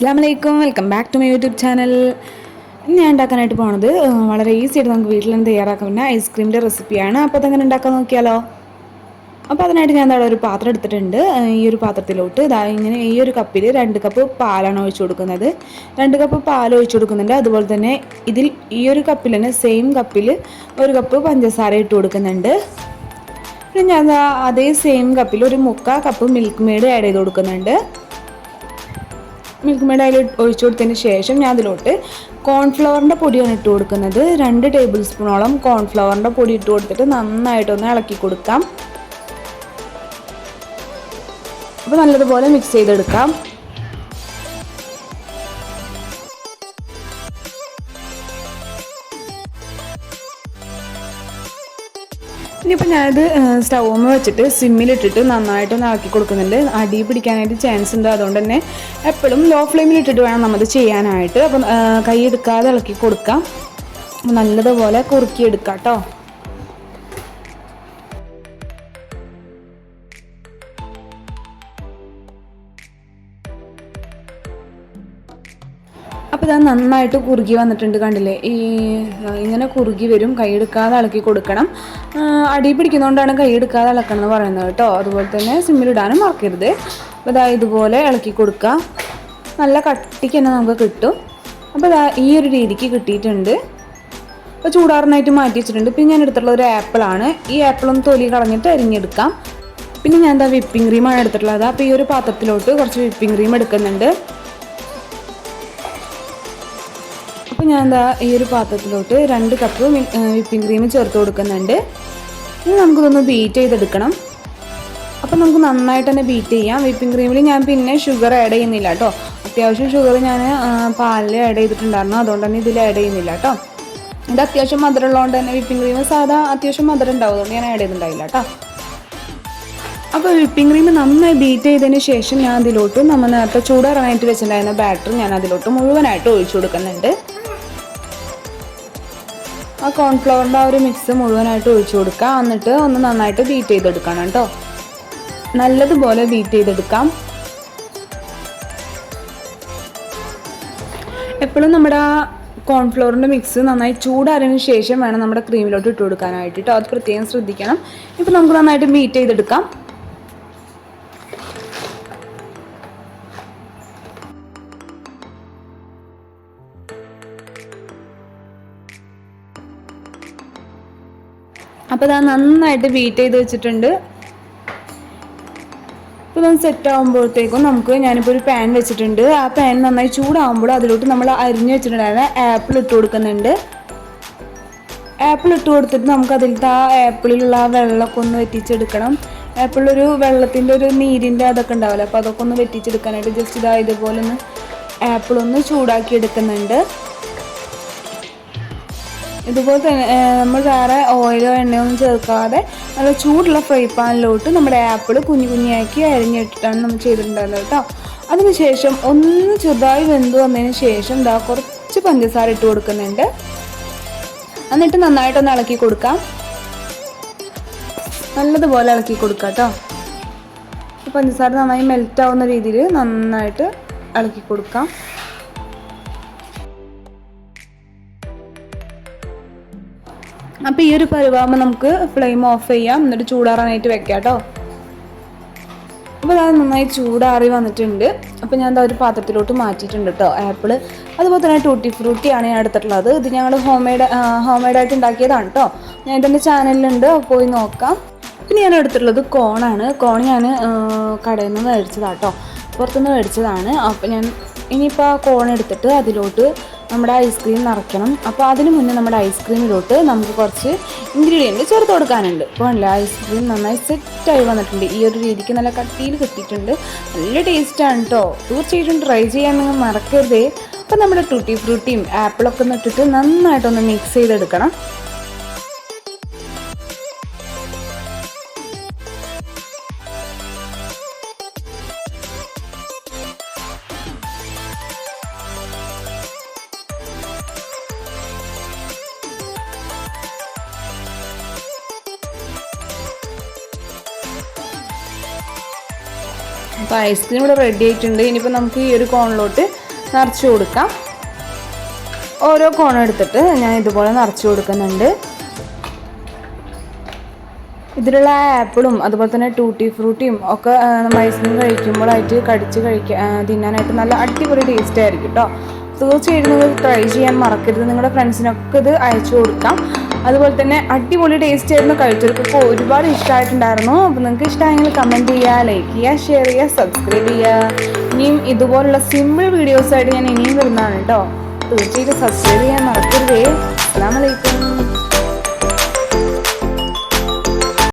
അസ്സലാമലൈക്കും, welcome back to my YouTube channel. ഞാൻ ഉണ്ടാക്കാനായിട്ട് പോണത് വളരെ ഈസി ആയിട്ട് നമുക്ക് വീട്ടിൽ നിന്ന് തയ്യാറാക്കാവുന്ന ഐസ്ക്രീമിൻ്റെ റെസിപ്പിയാണ്. അപ്പോൾ അതെങ്ങനെ ഉണ്ടാക്കാൻ നോക്കിയാലോ. അപ്പോൾ അതിനായിട്ട് ഞാൻ ഒരു പാത്രം എടുത്തിട്ടുണ്ട്. ഈ ഒരു പാത്രത്തിലോട്ട് ഇങ്ങനെ ഈ ഒരു കപ്പിൽ 2 കപ്പ് പാലാണ് ഒഴിച്ചു കൊടുക്കുന്നത്. 2 കപ്പ് പാൽ ഒഴിച്ചു കൊടുക്കുന്നുണ്ട്. അതുപോലെ തന്നെ ഈ ഒരു കപ്പിൽ തന്നെ സെയിം കപ്പിൽ 1 കപ്പ് പഞ്ചസാര ഇട്ട് കൊടുക്കുന്നുണ്ട്. പിന്നെ ഞാൻ അതേ സെയിം കപ്പിൽ ഒരു 1/4 കപ്പ് മിൽക്ക് മെയ്ഡ് ആഡ് ചെയ്ത് കൊടുക്കുന്നുണ്ട്. മിൽക്ക് മെയ്ഡ് അതിൽ ഒഴിച്ചു കൊടുത്തതിന് ശേഷം ഞാൻ അതിലോട്ട് കോൺഫ്ലവറിൻ്റെ പൊടിയാണ് ഇട്ട് കൊടുക്കുന്നത്. 2 ടേബിൾ സ്പൂണോളം കോൺഫ്ലവറിൻ്റെ പൊടി ഇട്ട് കൊടുത്തിട്ട് നന്നായിട്ടൊന്ന് ഇളക്കി കൊടുക്കാം. അപ്പോൾ നല്ലതുപോലെ മിക്സ് ചെയ്തെടുക്കാം. ഇനിയിപ്പോൾ ഞാനിത് സ്റ്റൗമ്മ വെച്ചിട്ട് സിമ്മിലിട്ടിട്ട് നന്നായിട്ടൊന്ന് ഇളക്കി കൊടുക്കുന്നുണ്ട്. അടി പിടിക്കാനായിട്ട് ചാൻസ് ഉണ്ട്. അതുകൊണ്ട് തന്നെ എപ്പോഴും ലോ ഫ്ലെയിമിലിട്ടിട്ട് വേണം നമ്മത് ചെയ്യാനായിട്ട്. അപ്പം കൈ എടുക്കാതെ ഇളക്കി കൊടുക്കാം. നല്ലതുപോലെ കുറുക്കിയെടുക്കാം കേട്ടോ. അപ്പോൾ ഇത് നന്നായിട്ട് കുറുകി വന്നിട്ടുണ്ട്, കണ്ടില്ലേ. ഇങ്ങനെ കുറുകി വരും. കൈയെടുക്കാതെ ഇളക്കി കൊടുക്കണം. അടി പിടിക്കുന്നതുകൊണ്ടാണ് കൈയെടുക്കാതെ ഇളക്കണം എന്ന് പറയുന്നത് കേട്ടോ. അതുപോലെ തന്നെ സിമ്മിലിടാനും മറക്കരുത്. അപ്പോൾ ഇതാ ഇതുപോലെ ഇളക്കി കൊടുക്കുക. നല്ല കട്ടിക്ക് തന്നെ നമുക്ക് കിട്ടും. അപ്പോൾ ഇതാ ഈ ഒരു രീതിക്ക് കിട്ടിയിട്ടുണ്ട്. അപ്പോൾ ചൂടാറിനായിട്ട് മാറ്റി വെച്ചിട്ടുണ്ട്. പിന്നെ ഞാൻ എടുത്തിട്ടുള്ള ഒരു ആപ്പിളാണ്. ഈ ആപ്പിളൊന്ന് തൊലി കളഞ്ഞിട്ട് അരിഞ്ഞെടുക്കാം. പിന്നെ ഞാൻ എന്താ വിപ്പിംഗ് ക്രീമാണ് എടുത്തിട്ടുള്ളത്. അപ്പോൾ ഈ ഒരു പാത്രത്തിലോട്ട് കുറച്ച് വിപ്പിംഗ് ക്രീം എടുക്കുന്നുണ്ട്. അപ്പോൾ ഞാൻ ഈ ഒരു പാത്രത്തിലോട്ട് 2 കപ്പ് വിപ്പിംഗ് ക്രീം ചേർത്ത് കൊടുക്കുന്നുണ്ട്. ഇനി നമുക്കിതൊന്ന് ബീറ്റ് ചെയ്തെടുക്കണം. അപ്പോൾ നമുക്ക് നന്നായിട്ട് തന്നെ ബീറ്റ് ചെയ്യാം. വിപ്പിംഗ് ക്രീമിൽ ഞാൻ പിന്നെ ഷുഗർ ആഡ് ചെയ്യുന്നില്ല കേട്ടോ. അത്യാവശ്യം ഷുഗർ ഞാൻ പാലിൽ ആഡ് ചെയ്തിട്ടുണ്ടായിരുന്നു. അതുകൊണ്ട് തന്നെ ഇതിൽ ആഡ് ചെയ്യുന്നില്ല കേട്ടോ. ഇത് അത്യാവശ്യം മധുരം ഉള്ളതുകൊണ്ട് തന്നെ വിപ്പിംഗ് ക്രീം സാധാ അത്യാവശ്യം മധുരം ഉണ്ടാവും. അതുകൊണ്ട് ഞാൻ ആഡ് ചെയ്തിട്ടുണ്ടായില്ല കേട്ടോ. അപ്പോൾ വിപ്പിംഗ് ക്രീം നന്നായി ബീറ്റ് ചെയ്തതിന് ശേഷം ഞാൻ അതിലോട്ട് നമ്മൾ നേരത്തെ ചൂടാറാനായിട്ട് വെച്ചിട്ടുണ്ടായിരുന്ന ബാറ്റർ ഞാൻ അതിലോട്ട് മുഴുവനായിട്ട് ഒഴിച്ചു കൊടുക്കുന്നുണ്ട്. ആ കോൺഫ്ലവറിൻ്റെ ആ ഒരു മിക്സ് മുഴുവനായിട്ട് ഒഴിച്ചു കൊടുക്കുക. എന്നിട്ട് ഒന്ന് നന്നായിട്ട് ബീറ്റ് ചെയ്തെടുക്കണം കേട്ടോ. നല്ലതുപോലെ ബീറ്റ് ചെയ്തെടുക്കാം. എപ്പോഴും നമ്മുടെ ആ കോൺഫ്ലവറിൻ്റെ മിക്സ് നന്നായി ചൂടാറിയതിന് ശേഷം വേണം നമ്മുടെ ക്രീമിലോട്ട് ഇട്ട് കൊടുക്കാനായിട്ട് കേട്ടോ. അത് പ്രത്യേകം ശ്രദ്ധിക്കണം. ഇപ്പോൾ നമുക്ക് നന്നായിട്ട് ബീറ്റ് ചെയ്തെടുക്കാം. അപ്പോൾ അത് നന്നായിട്ട് ബീറ്റ് ചെയ്ത് വെച്ചിട്ടുണ്ട്. ഇപ്പോൾ ഇതൊന്ന് സെറ്റ് ആകുമ്പോഴത്തേക്കും ഞാനിപ്പോൾ ഒരു പാൻ വെച്ചിട്ടുണ്ട്. ആ പാൻ നന്നായി ചൂടാകുമ്പോൾ അതിലോട്ട് നമ്മൾ അരിഞ്ഞ് വെച്ചിട്ടുണ്ടായിരുന്ന ആപ്പിൾ ഇട്ട് കൊടുക്കുന്നുണ്ട്. ആപ്പിൾ ഇട്ട് കൊടുത്തിട്ട് നമുക്ക് അതിലത്തെ ആ ആപ്പിളിലുള്ള ആ വെള്ളമൊക്കെ ഒന്ന് വെറ്റിച്ചെടുക്കണം. ആപ്പിളൊരു വെള്ളത്തിൻ്റെ ഒരു നീരിൻ്റെ അതൊക്കെ ഉണ്ടാവില്ല. അപ്പോൾ അതൊക്കെ ഒന്ന് വെറ്റിച്ചെടുക്കാനായിട്ട് ജസ്റ്റ് ഇതുപോലെ ഒന്ന് ആപ്പിളൊന്ന് ചൂടാക്കി എടുക്കുന്നുണ്ട്. ഇതുപോലെ തന്നെ നമ്മൾ വേറെ ഓയിലോ എണ്ണയോ ഒന്നും ചേർക്കാതെ നല്ല ചൂടുള്ള ഫ്രൈ പാനിലോട്ട് നമ്മുടെ ആപ്പിൾ കുഞ്ഞു കുഞ്ഞാക്കി അരിഞ്ഞിട്ടിട്ടാണ് നമ്മൾ ചെയ്തിട്ടുണ്ടായിരുന്നത് കേട്ടോ. അതിനുശേഷം ഒന്ന് ചെറുതായി വെന്ത് വന്നതിന് ശേഷം കുറച്ച് പഞ്ചസാര ഇട്ട് കൊടുക്കുന്നുണ്ട്. എന്നിട്ട് നന്നായിട്ടൊന്ന് ഇളക്കി കൊടുക്കാം. നല്ലതുപോലെ ഇളക്കി കൊടുക്കാം കേട്ടോ. പഞ്ചസാര നന്നായി മെൽറ്റ് ആവുന്ന രീതിയിൽ നന്നായിട്ട് ഇളക്കി കൊടുക്കാം. അപ്പോൾ ഈ ഒരു പരുവാകുമ്പോൾ നമുക്ക് ഫ്ലെയിം ഓഫ് ചെയ്യാം. എന്നിട്ട് ചൂടാറാനായിട്ട് വെക്കാം കേട്ടോ. അപ്പോൾ അത് നന്നായി ചൂടാറി വന്നിട്ടുണ്ട്. അപ്പോൾ ഞാൻ ഒരു പാത്രത്തിലോട്ട് മാറ്റിയിട്ടുണ്ട് കേട്ടോ ആപ്പിൾ. അതുപോലെ തന്നെ ടൂട്ടി ഫ്രൂട്ടിയാണ് ഞാൻ എടുത്തിട്ടുള്ളത്. ഇത് ഞങ്ങൾ ഹോം മെയ്ഡായിട്ട് ഉണ്ടാക്കിയതാണ് കേട്ടോ. ഞാൻ ഇതിൻ്റെ ചാനലിലുണ്ട്, പോയി നോക്കാം. പിന്നെ ഞാൻ എടുത്തിട്ടുള്ളത് കോണാണ്. കോൺ ഞാൻ കടയിൽ നിന്ന് മേടിച്ചതാണ് കേട്ടോ, പുറത്തുനിന്ന് മേടിച്ചതാണ്. അപ്പോൾ ഞാൻ ഇനിയിപ്പോൾ ആ കോൺ എടുത്തിട്ട് അതിലോട്ട് നമ്മുടെ ഐസ്ക്രീം നിറയ്ക്കണം. അപ്പോൾ അതിന് മുന്നേ നമ്മുടെ ഐസ്ക്രീമിലോട്ട് നമുക്ക് കുറച്ച് ഇൻഗ്രീഡിയൻറ്റ് ചേർത്ത് കൊടുക്കാനുണ്ട്. അപ്പോൾ അല്ല ഐസ്ക്രീം നന്നായി സെറ്റായി വന്നിട്ടുണ്ട്. ഈ ഒരു രീതിക്ക് നല്ല കട്ടിയിൽ കിട്ടിയിട്ടുണ്ട്. നല്ല ടേസ്റ്റാണ് കേട്ടോ. തീർച്ചയായിട്ടും ട്രൈ ചെയ്യാൻ നിങ്ങൾ മറക്കരുതേ. അപ്പോൾ നമ്മുടെ ടൂട്ടി ഫ്രൂട്ടിയും ആപ്പിളൊക്കെ ഒന്ന് ഇട്ടിട്ട് നന്നായിട്ടൊന്ന് മിക്സ് ചെയ്തെടുക്കണം. അപ്പോൾ ഐസ്ക്രീം ഇവിടെ റെഡി ആയിട്ടുണ്ട്. ഇനിയിപ്പോൾ നമുക്ക് ഈ ഒരു കോണിലോട്ട് നിറച്ച് കൊടുക്കാം. ഓരോ കോൺ എടുത്തിട്ട് ഞാൻ ഇതുപോലെ നിറച്ച് കൊടുക്കുന്നുണ്ട്. ഇതിലുള്ള ആപ്പിളും അതുപോലെ തന്നെ ടൂട്ടി ഫ്രൂട്ടിയും ഒക്കെ നമ്മൾ ഐസ്ക്രീം കഴിക്കുമ്പോഴായിട്ട് തിന്നാനായിട്ട് നല്ല അടിപൊളി ടേസ്റ്റ് ആയിരിക്കും കേട്ടോ. തീർച്ചയായിട്ടും നിങ്ങൾ ട്രൈ ചെയ്യാൻ മറക്കരുത്. നിങ്ങളുടെ ഫ്രണ്ട്സിനൊക്കെ ഇത് അയച്ചു കൊടുക്കാം. അതുപോലെ തന്നെ അടിപൊളി ടേസ്റ്റ് ആയിരുന്നു. കഴിച്ചവർക്കൊക്കെ ഒരുപാട് ഇഷ്ടമായിട്ടുണ്ടായിരുന്നു. അപ്പോൾ നിങ്ങൾക്ക് ഇഷ്ടമായെങ്കിൽ കമൻറ്റ് ചെയ്യുക, ലൈക്ക് ചെയ്യുക, ഷെയർ ചെയ്യുക, സബ്സ്ക്രൈബ് ചെയ്യുക. ഇനിയും ഇതുപോലുള്ള സിമ്പിൾ വീഡിയോസായിട്ട് ഞാൻ ഇനിയും വരുന്നതാണ് കേട്ടോ. തീർച്ചയായിട്ടും സബ്സ്ക്രൈബ് ചെയ്യാൻ മറക്കരുതേ. അസ്സലാമു അലൈക്കും.